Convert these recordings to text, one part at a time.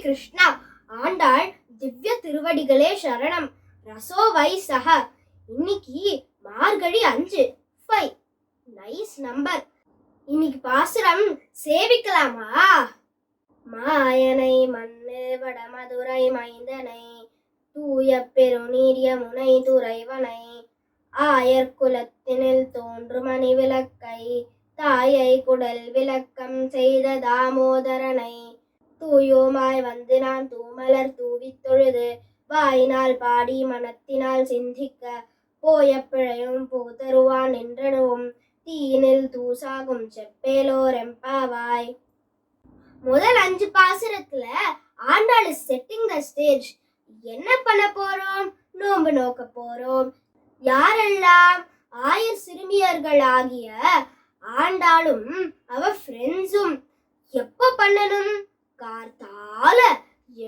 கிருஷ்ணா. ஆண்டாள் திவ்ய திருவடிகளே சரணம். ரசோவை சக. இன்னைக்கு மார்கழி 5 5. Nice number. இன்னைக்கு பாசுரம் சேவிக்கலாமா? மாயனை மண்ணு வடமதுரை மைந்தனை தூய பெருநீர் யமுனை துறைவனை ஆயர் குலத்தினில் தோன்றும் மணி விளக்கை தாயை குடல் விளக்கம் செய்த தாமோதரனை தூயோமாய் வந்து நான் தூமலர் தூவித் தொழுது வாயினால் பாடி மனத்தினால் சிந்திக்க போய பிழையும் புகுதருவான் என்றனுவும் தீயினில் தூசாகும் செப்பேலோர் எம்பாவாய். முதல் 5 பாசுரத்துல Andal is setting the stage. என்ன பண்ண போறோம்? நோன்பு நோக்க போறோம். யாரெல்லாம்? ஆயர் சிறுமியர்கள் ஆகிய ஆண்டாளும் அவ ஃப்ரெண்ட்ஸும். எப்ப பண்ணணும்? கார்த்தால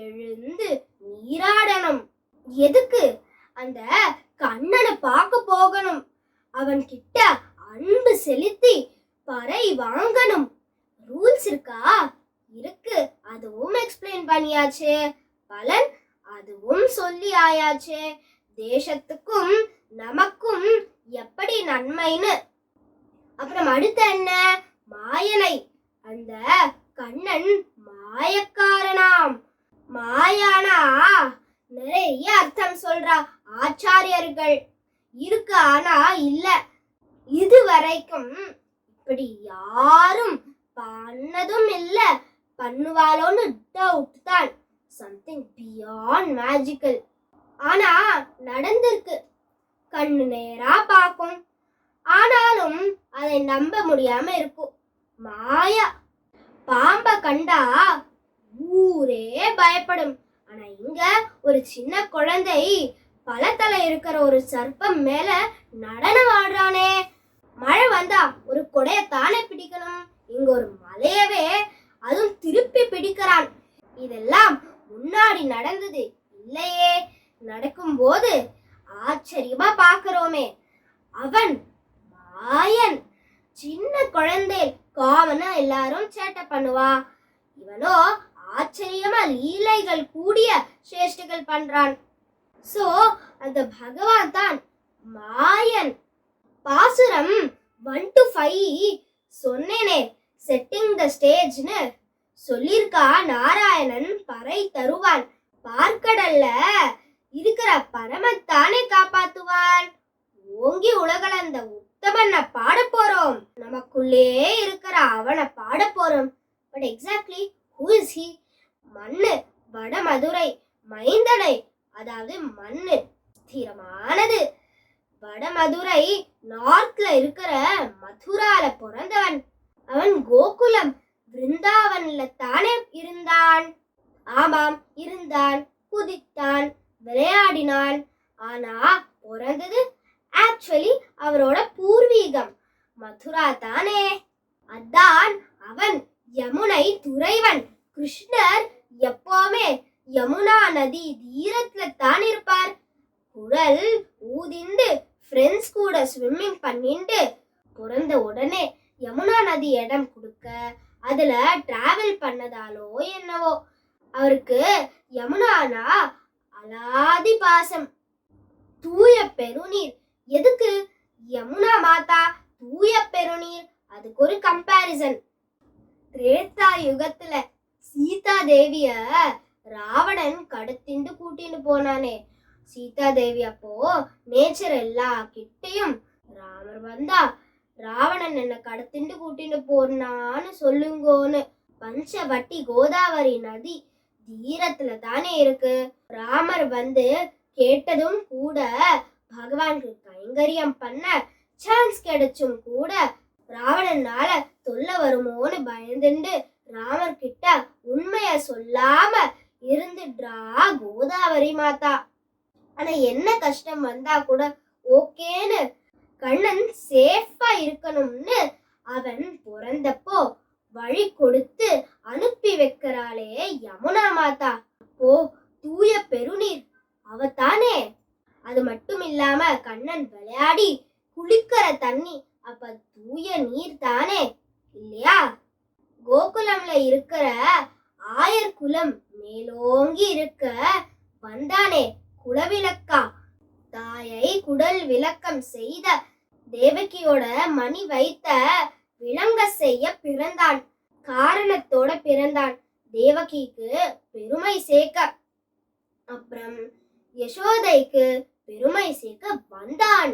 எழுந்து நீராடணும். எதுக்கு? அந்த கண்ணனை பார்க்க போகணும். அவன் கிட்ட அன்பு செலுத்தி பறை வாங்கணும். ரூல்ஸ் இருக்கா? இருக்கு. அதுவும் எக்ஸ்பிளைன் பண்ணியாச்சு. பலன் அதுவும் சொல்லி ஆயாச்சு. தேசத்துக்கும் நமக்கும் எப்படி நன்மைன்னு. அப்புறம் அடுத்து என்ன? மாயனை. அந்த கண்ணன் மாயக்காரனாம். மாயானா நிறைய அர்த்தம் சொல்றா ஆச்சாரியர்கள். இருக்கு, ஆனா இல்ல. இது வரைக்கும் இப்படி யாரும் பண்ணதும் இல்ல. பண்ணுவாளோன்னு டவுட் தான். Something beyond magical. ஆனா நடந்திருக்கு. கண்ணு நேரா பார்க்கும். ஆனாலும் அதை நம்ப முடியாம இருக்கும். மாயா. பாம்ப கண்டா ஊரே பயப்படும். ஆனா இங்க ஒரு சின்ன குழந்தை பழத்தலை இருக்கிற ஒரு சர்ப்பம் மேல நடனம் ஆடுறானே. மழை வந்தா ஒரு கொடையத்தானே பிடிக்கணும். இங்க ஒரு மலையவே அதுவும் திருப்பி பிடிக்கிறான். இதெல்லாம் முன்னாடி நடந்தது இல்லையே. நடக்கும்போது ஆச்சரியமா பாக்குறோமே. அவன் மாயன். சின்ன குழந்தை காமனா எல்லாரும் சேட்டை பண்ணுவா. இவனோ ஆச்சரியமா லீலைகள் கூடிய சேஷ்டைகள் பண்றான். சோ அந்த பகவான் தான் மாயன். பாசுரம் 1 to 5 சொன்னேனே, செட்டிங் த ஸ்டேஜ்னு சொல்லிருக்கா. நாராயணன் பறை தருவான். பார்க்கடல்ல இருக்கிற பரமத்தானே காப்பாத்துவான். ஓங்கி உலகளந்த உத்தமனை பாட போறோம். நமக்குள்ளே இருக்கிற அவனை பாட போறோம். But exactly who is he? மண்ணு வடமதுரை மைந்தனை, அதாவது மண்ணு ஸ்திரமானது. வடமதுரை நார்த்ல இருக்கிற மதுரால பிறந்தவன். அவன் கோகுலம் விருந்தாவன்ல தானே இருந்தான். ஆமாம், இருந்தான், குதித்தான், விளையாடினான். ஆனா பிறந்தது ஆக்சுவலி அவரோட பூர்வீகம் மதுரா தானே. அதான் அவன் யமுனை துறைவன். கிருஷ்ணர் எப்பவுமே யமுனா நதி தீரத்துல தான் இருப்பார். குழல் ஊதிந்து ஃப்ரெண்ட்ஸ் கூட ஸ்விம்மிங் பண்ணிட்டு பிறந்த உடனே யமுனா நதி இடம் கொடுக்க அதுல டிராவல் பண்ணதாலோ என்னவோ அவருக்கு யமுனானா அலாதி பாசம். தூய பெருநீர். எதுக்கு? யமுனா மாதா தூய பெருநீர். அதுக்கு ஒரு கம்பேரிசன். திரேதா யுகத்துல சீதா தேவிய ராவணன் கடத்திண்டு கூட்டின்னு போனானே. சீதா தேவி அப்போ நேச்சர் எல்லா கிட்டையும் ராமர் வந்தா ராவணன் என்ன கடத்திண்டு கூட்டின்னு போனான்னு சொல்லுங்கோன்னு. பஞ்சவட்டி கோதாவரி நதி தீரத்துல தானே இருக்கு. ராமர் வந்து கேட்டதும் கூட பகவானுக்கு கைங்கரியம் பண்ண சான்ஸ் கிடைச்சும் கூட ராவணனால தொல்லை வருமோன்னு பயந்துண்டு ராமர் கிட்ட உண்மைய சொல்லாம இருந்துடுறா கோதாவரி மாதா. ஆனா என்ன கஷ்டம் வந்தா கூட ஓகேன்னு கண்ணன் சேஃபா இருக்கணும்னு அவன் பிறந்தப்போ வழி கொடுத்து அனுப்பி வைக்கிறாளே யமுனா மாதா. அப்போ தூய பெருநீர் அவதானே. அது மட்டும் இல்லாம கண்ணன் விளையாடி குளிக்கிற தண்ணி அப்ப தூய நீர் தானே இல்லையா? கோகுலம்ல இருக்கிற ஆயர் குலம் மேலோங்கி இருக்க வந்தானே குலவிளக்கா. தாயை குடல் விளக்கம் செய்த தேவகியோட மணி வைத்த விளங்க செய்ய பிறந்தான். காரணத்தோட பிறந்தான். தேவகிக்கு பெருமை சேர்க்க, அப்புறம் யசோதைக்கு பெருமை சேர்க்க வந்தான்.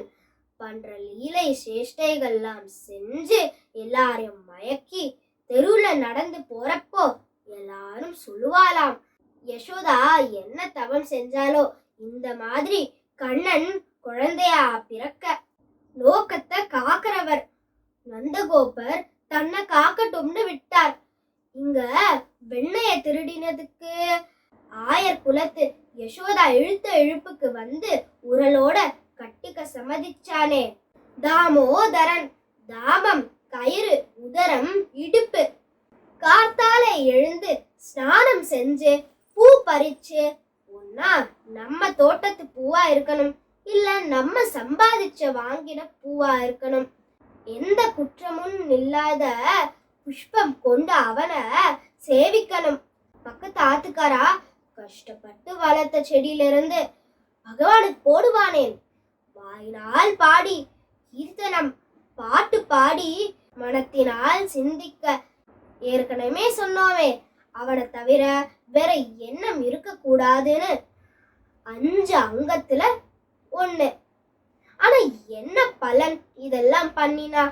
பண்ற லீலை சேஷ்டைகள்லாம் செஞ்சு எல்லாரையும் மயக்கி தெருவுல நடந்து போறப்போ எல்லாரும் சொல்லுவாளாம், யசோதா என்ன தவம் செஞ்சாலோ இந்த மாதிரி கண்ணன் குழந்தையா பிறக்க. லோகத்தை காக்கிறவர் நந்தகோபர் தன்னை காக்கட்டும்னு விட்டார். இங்க வெண்ணைய திருடினதுக்கு ஆயர் குலத்து யசோதா இழுத்த இழுப்புக்கு வந்து உரலோட கட்டிக்க சம்மதிச்சானே. தாமோதரன், தாமம் கயிறு, உதரம் இடுப்பு. காத்தால எழுந்து ஸ்நானம் செஞ்சு பூ பறிச்சு, ஒன்னா நம்ம தோட்டத்து பூவா இருக்கணும், இல்ல நம்ம சம்பாதிச்ச வாங்கின பூவா இருக்கணும். எந்த குற்றமும் இல்லாத புஷ்பம் கொண்டு அவனை சேவிக்கணும். பக்கத்து ஆத்துக்காரா கஷ்டப்பட்டு வளர்த்த செடியிலிருந்து பகவானுக்கு போடுவானேன். வாயினால் பாடி கீர்த்தனம் பாட்டு பாடி மனத்தினால் சிந்திக்க. ஏற்கனவே சொன்னோமே, அவனை தவிர வேற எண்ணம் இருக்க கூடாதுன்னு. 5 அங்கத்துல 1. ஆனா என்ன பலன் இதெல்லாம் பண்ணினா?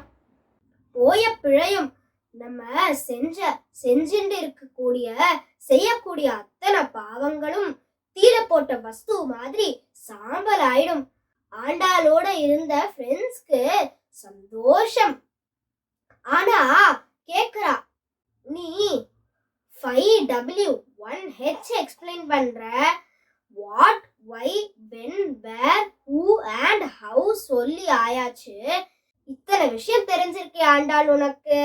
போய பிழையும் நம்ம செஞ்சுட்டு இருக்கக்கூடிய செய்யக்கூடிய அத்தனை பாவங்களும் தீர போட்ட வஸ்து மாதிரி சாம்பல் ஆயிடும். ஆண்டாளோட இருந்த ஃப்ரெண்ட்ஸ்க்கு சந்தோஷம். ஆனா கேக்குறா, நீ 5W 1H எக்ஸ்பிளைன் பண்ற, what, why, when, where, who and how சொல்லி ஆயாச்சு. இத்தனை விஷயம் தெரிஞ்சிருக்கே ஆண்டாள் உனக்கு.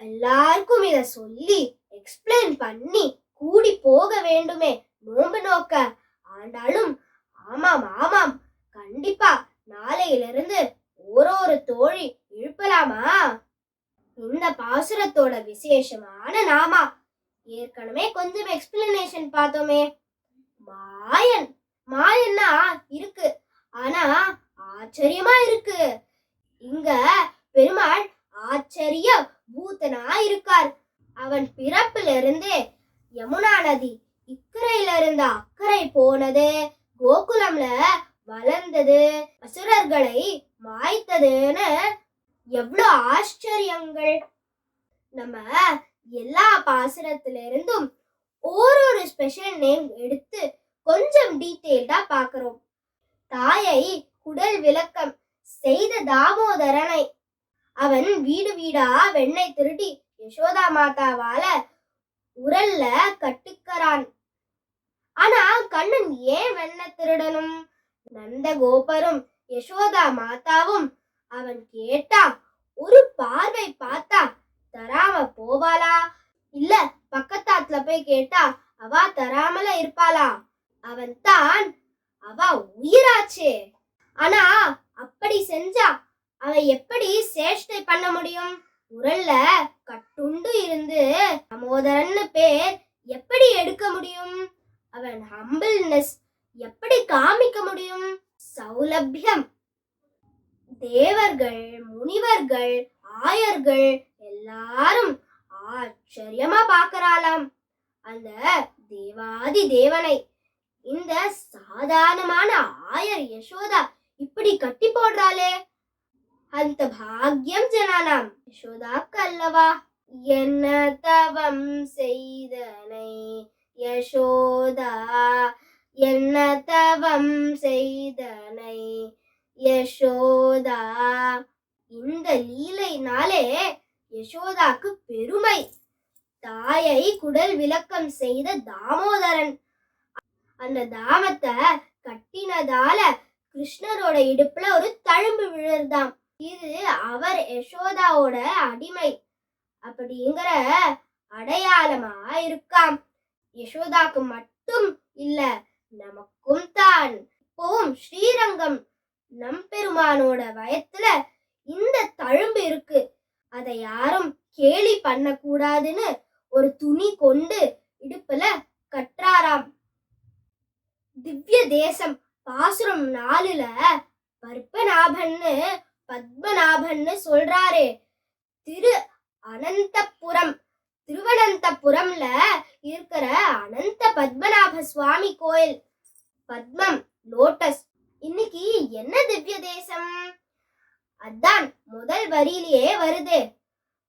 எல்லாருக்கும் இத சொல்லி எக்ஸ்பிளைன் பண்ணி கூடி போக வேண்டுமே நோம்பு நோக்க. ஆண்டாளும் ஆமாம் ஆமாம் கண்டிப்பா நாளையிலிருந்து ஒரு தோழி எழுப்பலாமா. இந்த பாசுரத்தோட விசேஷமான நாமா ஏற்கனவே கொஞ்சம் எக்ஸ்பிளனேஷன் பார்த்தோமே. மாயன்னா இருக்கு, ஆனா ஆச்சரியமா இருக்கு. இங்க பெருமாள் ஆச்சரிய பூதனா இருக்கார். அவன் பிறப்புல இருந்தே யமுனா நதி இக்கரையில இருந்த அக்கறை போனது, கோகுலம்ல வளர்ந்தது, அசுரர்களை மாய்த்ததுன்னு எவ்வளவு ஆச்சரியங்கள். நம்ம எல்லா பாசுரத்துல இருந்தும் ஒரு ஸ்பெஷல் நேம் எடுத்து கொஞ்சம் டீட்டெயில்டா பாக்குறோம். தாயை குடல் விளக்கம் செய்த தாமோதரனை அவன் வீடு வீடா வெண்ணெய் திருடி யசோதா மாதாவால உரல்ல கட்டுக்கிறான். ஆனா கண்ணன் ஏன் வெண்ணெய் திருடணும்? நந்தகோபரும் யசோதா மாதாவும் அவன் கேட்டா ஒரு பார்வை பார்த்தா தராம போவாளா, இல்ல பக்கத்தாத்துல போய் கேட்டா அவ தராமல இருப்பாளா? அவன் தான் அவ உயிராச்சே. ஆனா அப்படி செஞ்சா அவன் எப்படி சேஷ்டை பண்ண முடியும்? உரல்ல கட்டுண்டு இருந்து தாமோதரன்னு பேர் எப்படி எடுக்க முடியும்? அவன் ஹம்பிள்னஸ் எப்படி காமிக்க முடியும்? சௌலபியம். தேவர்கள், முனிவர்கள், ஆயர்கள் எல்லாரும் ஆச்சரியமா பார்க்கறாளாம் அந்த தேவாதி தேவனை. இந்த சாதாரணமான ஆயர் யசோதா இப்படி கட்டி போடுறாளே, அந்த பாக்யம் ஜனானாம் யசோதாக்கு அல்லவா. என்ன தவம் செய்தனை யசோதா, என்ன தவம் செய்தனை யசோதா. இந்த லீலைனாலே யசோதாக்கு பெருமை. தாயை குடல் விளக்கம் செய்த தாமோதரன், அந்த தாமத்தை கட்டினதால கிருஷ்ணரோட இடுப்புல ஒரு தழும்பு விழுறதாம். இது அவர் யசோதாவோட அடிமை அப்படிங்கிற அடையாளமா இருக்காம். யசோதாக்கு மட்டும் இல்ல, நமக்கும் தான். இப்போவும் ஸ்ரீரங்கம் நம்பெருமானோட வயத்துல இந்த தழும்பு இருக்கு. அதை யாரும் கேலி பண்ண கூடாதுன்னு ஒரு துணி கொண்டு இடுப்புல கற்றாராம். திவ்ய தேசம் பாசுரம் 4ல பற்பநாபன்னு பத்மநாபன்னு சொல்றாரு. திரு அனந்தபுரம் திருவனந்தபுரம்ல இருக்கிற அனந்த பத்மநாப சுவாமி கோயில். பத்மம் லோட்டஸ். இன்னைக்கு என்ன திவ்ய தேசம்? அதான் முதல் வரியிலேயே வருது.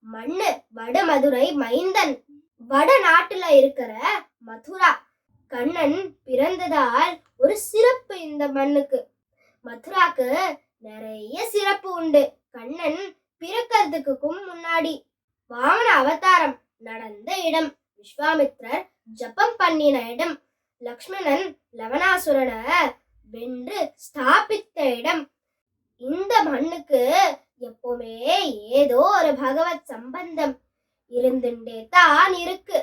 மண்ணு வடமதுரை மைந்தன். வட நாட்டுல இருக்கிற மதுரா. கண்ணன் பிறந்ததால் ஒரு சிறப்பு இந்த மண்ணுக்கு. மதுராக்கு நிறைய சிறப்பு உண்டு. கண்ணன் பிறக்கிறதுக்கு முன்னாடி வாமன அவதாரம் நடந்த இடம், விஸ்வாமித்ரர் ஜபம் பண்ணின இடம், லக்ஷ்மணன் லவணாசுரனை வென்று ஸ்தாபித்த இடம். இந்த மண்ணுக்கு எப்பவுமே ஏதோ ஒரு பகவத் சம்பந்தம் இருந்துட்டே தான் இருக்கு.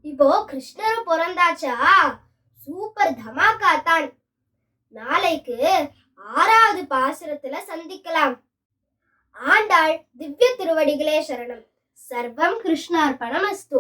இப்போ கிருஷ்ணர் பிறந்தாச்சா, சூப்பர் தமாக்கா தான். நாளைக்கு 6வது பாசுரத்துல சந்திக்கலாம். ஆண்டாள் திவ்ய திருவடிகளே சரணம். சர்வம் கிருஷ்ணார்ப்பணமஸ்து.